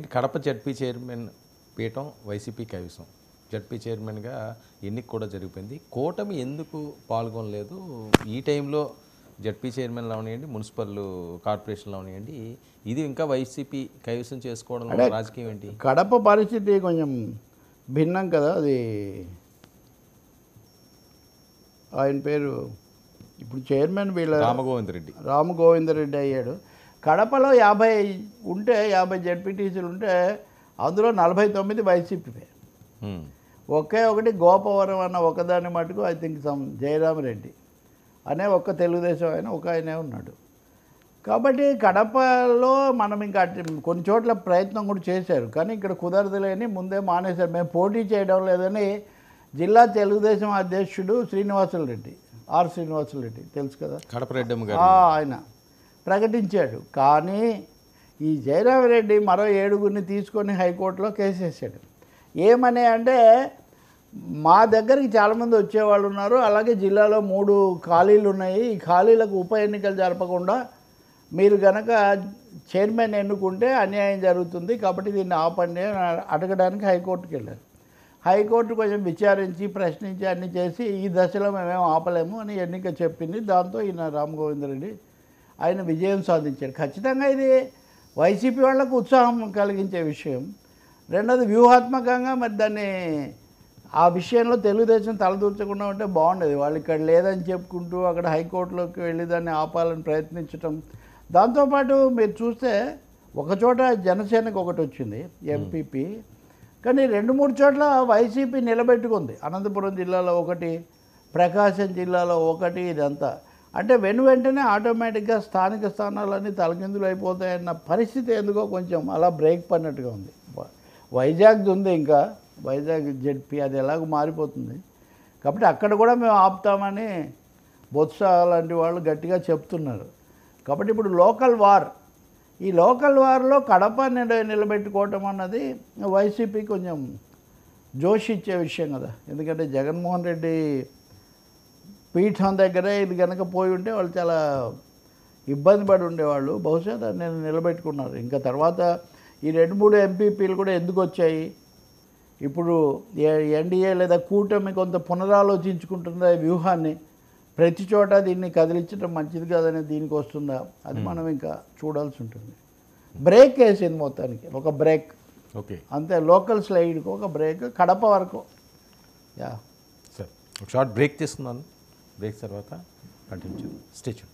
ఏంటి Kadapa ZP chairman పీఠం YCP కైవసం. జడ్పీ చైర్మన్గా ఎన్నిక కూడా జరిగిపోయింది. కూటమి ఎందుకు పాల్గొనలేదు? ఈ టైంలో జడ్పీ చైర్మన్లు అవనివ్వండి, మున్సిపల్ కార్పొరేషన్లు అవనివ్వండి, ఇది ఇంకా వైసీపీ కైవసం చేసుకోవడంలో రాజకీయం ఏంటి? కడప పరిస్థితి కొంచెం భిన్నం కదా. అది ఆయన పేరు ఇప్పుడు చైర్మన్ వీళ్ళ రామగోవిందరెడ్డి అయ్యాడు. కడపలో 50 ఉంటే 50 జడ్పీటీసీలు ఉంటే అందులో 49 వైసీపీ. ఒకే ఒకటి గోపవరం అన్న ఒకదాని మటుకు ఐ థింక్ జయరామరెడ్డి అనే ఒక్క తెలుగుదేశం ఆయన ఒక ఆయనే ఉన్నాడు. కాబట్టి కడపలో మనం ఇంకా కొన్ని చోట్ల ప్రయత్నం కూడా చేశారు, కానీ ఇక్కడ కుదరదులేని ముందే మానేశారు. మేము పోటీ చేయడం లేదని జిల్లా తెలుగుదేశం అధ్యక్షుడు శ్రీనివాసులరెడ్డి, ఆర్ శ్రీనివాసులరెడ్డి తెలుసు కదా, కడప రెడ్డి ఆయన ప్రకటించాడు. కానీ ఈ జయరామరెడ్డి మరో 7గురిని తీసుకొని హైకోర్టులో కేసు వేసాడు. ఏమని అంటే, మా దగ్గరికి చాలామంది వచ్చేవాళ్ళు ఉన్నారు, అలాగే జిల్లాలో 3 ఖాళీలు ఉన్నాయి, ఈ ఖాళీలకు ఉప ఎన్నికలు జరపకుండా మీరు కనుక చైర్మన్ ఎన్నుకుంటే అన్యాయం జరుగుతుంది, కాబట్టి దీన్ని ఆపండి అని అడగడానికి హైకోర్టుకి వెళ్ళారు. హైకోర్టు కొంచెం విచారించి ప్రశ్నించి అన్నీ చేసి ఈ దశలో మేమేం ఆపలేము అని ఎన్నిక చెప్పింది. దాంతో ఈయన రామగోవిందరెడ్డి ఆయన విజయం సాధించారు. ఖచ్చితంగా ఇది వైసీపీ వాళ్లకు ఉత్సాహం కలిగించే విషయం. రెండోది వ్యూహాత్మకంగా మరి దాన్ని ఆ విషయంలో తెలుగుదేశం తలదూర్చకుండా ఉంటే బాగుండేది. వాళ్ళు ఇక్కడ లేదని చెప్పుకుంటూ అక్కడ హైకోర్టులోకి వెళ్ళి దాన్ని ఆపాలని ప్రయత్నించటం. దాంతోపాటు మీరు చూస్తే ఒకచోట జనసేనకు ఒకటి వచ్చింది ఎంపీపీ, కానీ 2-3 చోట్ల వైసీపీ నిలబెట్టుకుంది. అనంతపురం జిల్లాలో ఒకటి, ప్రకాశం జిల్లాలో ఒకటి. ఇదంతా అంటే వెంటనే ఆటోమేటిక్గా స్థానిక స్థానాలన్నీ తలకిందులు అయిపోతాయన్న పరిస్థితి ఎందుకో కొంచెం అలా బ్రేక్ పడినట్టుగా ఉంది. వైజాగ్ది ఉంది, ఇంకా వైజాగ్ జడ్పీ అది ఎలాగో మారిపోతుంది. కాబట్టి అక్కడ కూడా మేము ఆపుతామని బొత్స లాంటి వాళ్ళు గట్టిగా చెప్తున్నారు. కాబట్టి ఇప్పుడు లోకల్ వార్, ఈ లోకల్ వార్లో కడప నిలబెట్టుకోవటం అన్నది వైసీపీ కొంచెం జోష్ ఇచ్చే విషయం కదా. ఎందుకంటే జగన్మోహన్ రెడ్డి పీఠం దగ్గరే ఇది కనుక పోయి ఉంటే వాళ్ళు చాలా ఇబ్బంది పడి ఉండేవాళ్ళు. బహుశా దాన్ని నిలబెట్టుకున్నారు. ఇంకా తర్వాత ఈ 2-3 ఎంపీపీలు కూడా ఎందుకు వచ్చాయి? ఇప్పుడు ఎన్డీఏ లేదా కూటమి కొంత పునరాలోచించుకుంటుందా ఈ వ్యూహాన్ని? ప్రతి చోట దీన్ని కదిలించడం మంచిది కాదని దీనికి వస్తుందా? అది మనం ఇంకా చూడాల్సి ఉంటుంది. బ్రేక్ వేసింది మొత్తానికి, ఒక బ్రేక్. ఓకే, అంతే. లోకల్ స్లైడ్కి ఒక బ్రేక్, కడప వరకు. సార్ ఒక షార్ట్ బ్రేక్ తీసుకున్నాను. బ్రేక్ తర్వాత కంటిన్యూ చేద్దాం. Stay tune.